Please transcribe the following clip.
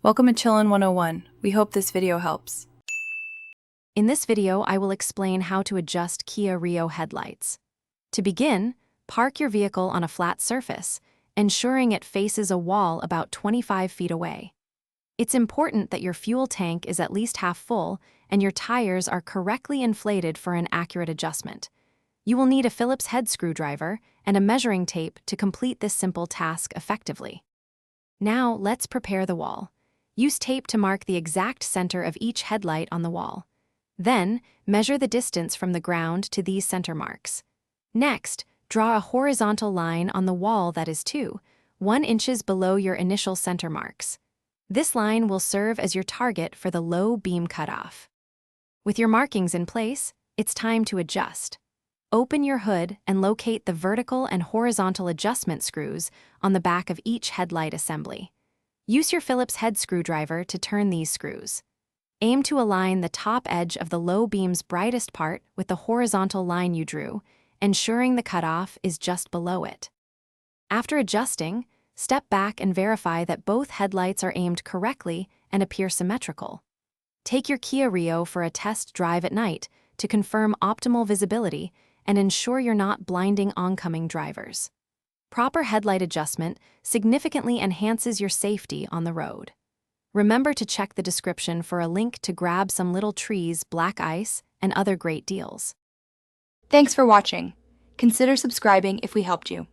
Welcome to Chillin' 101. We hope this video helps. In this video, I will explain how to adjust Kia Rio headlights. To begin, park your vehicle on a flat surface, ensuring it faces a wall about 25 feet away. It's important that your fuel tank is at least half full and your tires are correctly inflated for an accurate adjustment. You will need a Phillips head screwdriver and a measuring tape to complete this simple task effectively. Now, let's prepare the wall. Use tape to mark the exact center of each headlight on the wall. Then, measure the distance from the ground to these center marks. Next, draw a horizontal line on the wall that is 1 inches below your initial center marks. This line will serve as your target for the low beam cutoff. With your markings in place, it's time to adjust. Open your hood and locate the vertical and horizontal adjustment screws on the back of each headlight assembly. Use your Phillips head screwdriver to turn these screws. Aim to align the top edge of the low beam's brightest part with the horizontal line you drew, ensuring the cutoff is just below it. After adjusting, step back and verify that both headlights are aimed correctly and appear symmetrical. Take your Kia Rio for a test drive at night to confirm optimal visibility and ensure you're not blinding oncoming drivers. Proper headlight adjustment significantly enhances your safety on the road. Remember to check the description for a link to grab some little trees, black ice, and other great deals. Thanks for watching. Consider subscribing if we helped you.